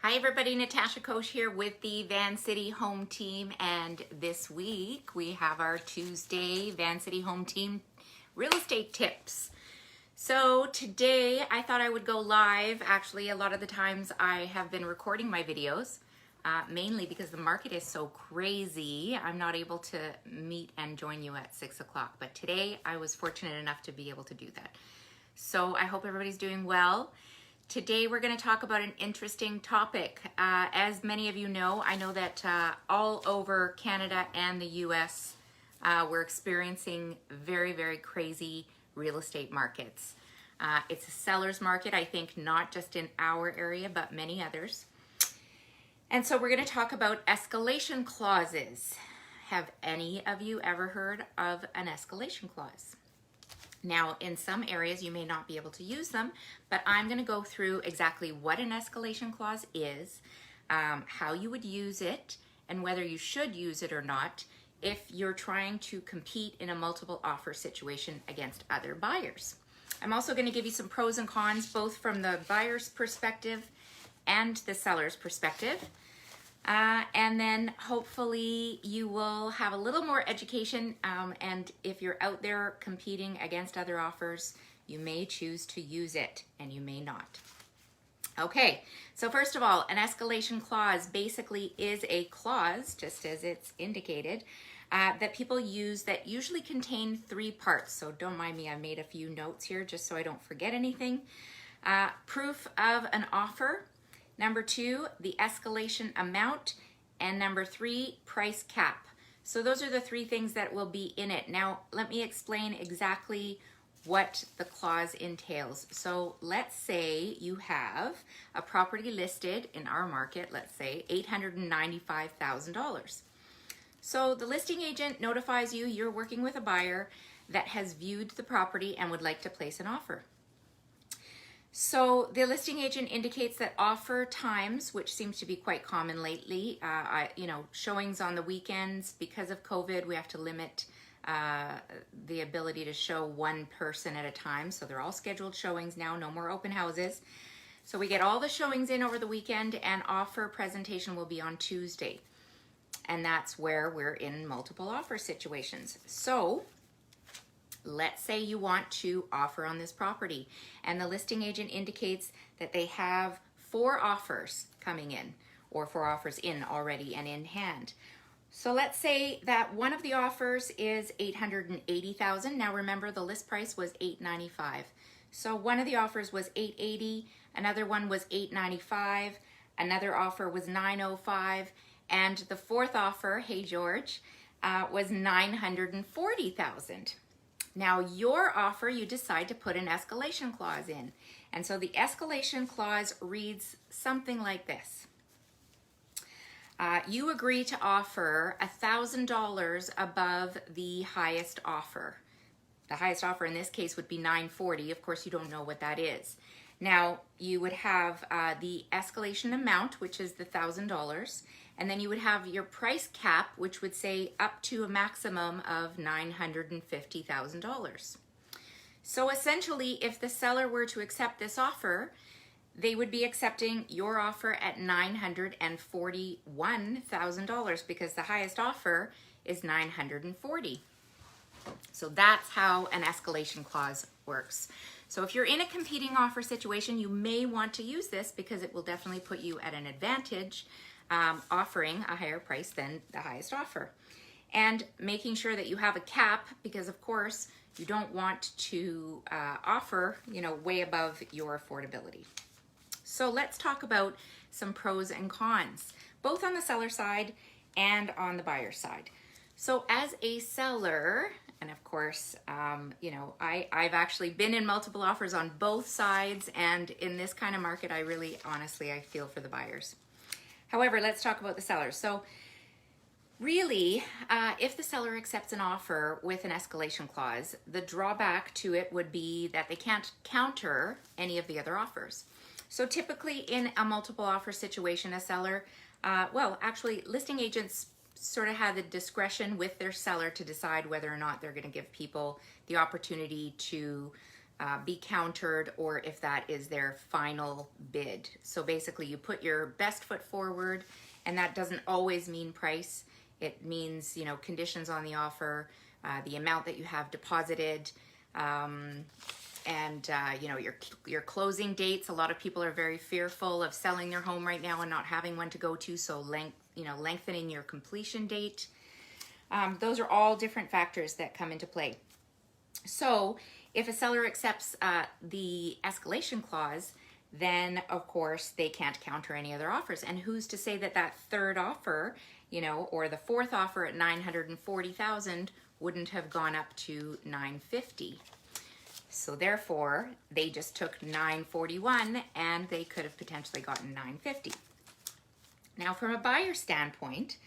Hi everybody, Natasha Koch here with the Van City Home Team, and this week we have our Tuesday Van City Home Team real estate tips. So today I thought I would go live. Actually, a lot of the times I have been recording my videos, mainly because the market is so crazy. I'm not able to meet and join you at 6 o'clock, but today I was fortunate enough to be able to do that. So I hope everybody's doing well. Today we're going to talk about an interesting topic. As many of you know, I know that all over Canada and the US, we're experiencing very, very crazy real estate markets. It's a seller's market, I think, not just in our area, but many others. And so we're going to talk about escalation clauses. Have any of you ever heard of an escalation clause? Now, in some areas, you may not be able to use them, but I'm going to go through exactly what an escalation clause is, how you would use it, and whether you should use it or not if you're trying to compete in a multiple offer situation against other buyers. I'm also going to give you some pros and cons, both from the buyer's perspective and the seller's perspective. And then hopefully you will have a little more education, and if you're out there competing against other offers, you may choose to use it and you may not. Okay, so first of all, an escalation clause basically is a clause, just as it's indicated, that people use that usually contain three parts. So don't mind me, I made a few notes here just so I don't forget anything. Proof of an offer. Number 2, the escalation amount, and number 3, price cap. So those are the three things that will be in it. Now, let me explain exactly what the clause entails. So let's say you have a property listed in our market, let's say $895,000. So the listing agent notifies you you're working with a buyer that has viewed the property and would like to place an offer. So the listing agent indicates that offer times, which seems to be quite common lately, showings on the weekends. Because of COVID, we have to limit the ability to show one person at a time. So they're all scheduled showings now, no more open houses. So we get all the showings in over the weekend, and offer presentation will be on Tuesday. And that's where we're in multiple offer situations. So let's say you want to offer on this property, and the listing agent indicates that they have 4 offers coming in, or 4 offers in already and in hand. So let's say that one of the offers is $880,000. Now remember, the list price was $895,000. So one of the offers was $880,000, another one was $895,000, another offer was $905,000, and the 4th offer, hey George, was $940,000. Now your offer, you decide to put an escalation clause in. And so the escalation clause reads something like this. You agree to offer $1,000 above the highest offer. The highest offer in this case would be $940,000. Of course, you don't know what that is. Now you would have the escalation amount, which is the $1,000. And then you would have your price cap, which would say up to a maximum of $950,000. So essentially, if the seller were to accept this offer, they would be accepting your offer at $941,000 because the highest offer is $940,000. So that's how an escalation clause works. So if you're in a competing offer situation, you may want to use this because it will definitely put you at an advantage, offering a higher price than the highest offer. And making sure that you have a cap, because of course you don't want to offer, way above your affordability. So let's talk about some pros and cons, both on the seller side and on the buyer side. So as a seller, and of course, I've actually been in multiple offers on both sides, and in this kind of market, I feel for the buyers. However, let's talk about the seller. So really, if the seller accepts an offer with an escalation clause, the drawback to it would be that they can't counter any of the other offers. So typically in a multiple offer situation, a seller, listing agents sort of have the discretion with their seller to decide whether or not they're going to give people the opportunity to be countered, or if that is their final bid. So basically you put your best foot forward, and that doesn't always mean price. It means, you know, conditions on the offer, the amount that you have deposited, and you know, your closing dates. A lot of people are very fearful of selling their home right now and not having one to go to, so lengthening your completion date. Those are all different factors that come into play. So if a seller accepts the escalation clause, then of course they can't counter any other offers. And who's to say that that third offer, you know, or the fourth offer at $940,000 wouldn't have gone up to $950? So therefore, they just took $941, and they could have potentially gotten $950. Now, from a buyer standpoint,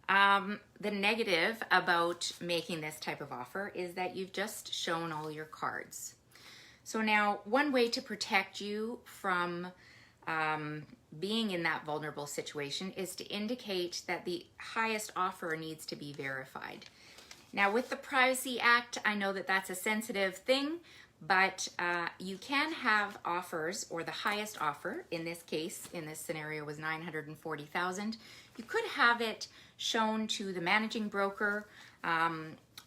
the negative about making this type of offer is that you've just shown all your cards. So now, one way to protect you from being in that vulnerable situation is to indicate that the highest offer needs to be verified. Now, with the Privacy Act, I know that that's a sensitive thing, but you can have offers, or the highest offer, in this case, in this scenario, was $940,000. You could have it shown to the managing broker,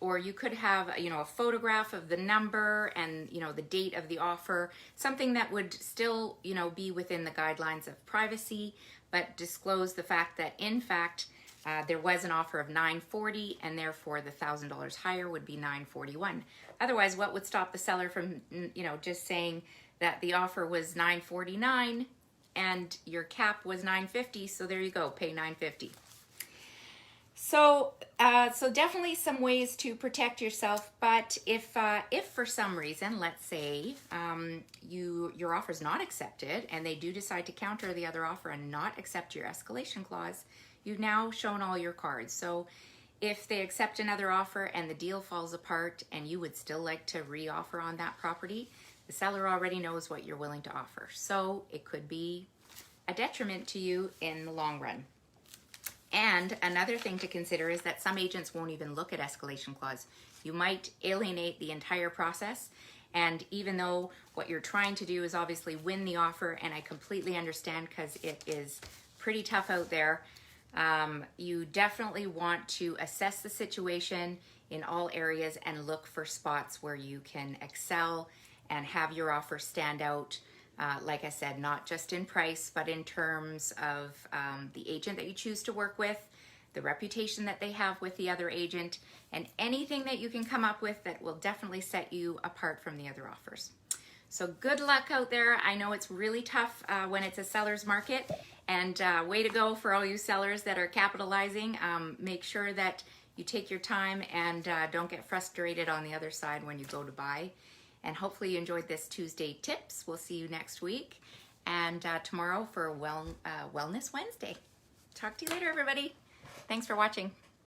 or you could have, you know, a photograph of the number and, you know, the date of the offer, something that would still, you know, be within the guidelines of privacy, but disclose the fact that, in fact, there was an offer of $940, and therefore the $1,000 higher would be $941. Otherwise, what would stop the seller from, you know, just saying that the offer was $949 and your cap was $950? So there you go, pay $950. So definitely some ways to protect yourself. But if for some reason, let's say your offer is not accepted, and they do decide to counter the other offer and not accept your escalation clause, you've now shown all your cards. So if they accept another offer and the deal falls apart and you would still like to re-offer on that property, the seller already knows what you're willing to offer. So it could be a detriment to you in the long run. And another thing to consider is that some agents won't even look at escalation clause. You might alienate the entire process. And even though what you're trying to do is obviously win the offer, and I completely understand because it is pretty tough out there, you definitely want to assess the situation in all areas and look for spots where you can excel and have your offer stand out. Like I said, not just in price, but in terms of the agent that you choose to work with, the reputation that they have with the other agent, and anything that you can come up with that will definitely set you apart from the other offers. So good luck out there. I know it's really tough when it's a seller's market, and way to go for all you sellers that are capitalizing. Make sure that you take your time and don't get frustrated on the other side when you go to buy. And hopefully you enjoyed this Tuesday tips. We'll see you next week, and tomorrow for Wellness Wednesday. Talk to you later, everybody. Thanks for watching.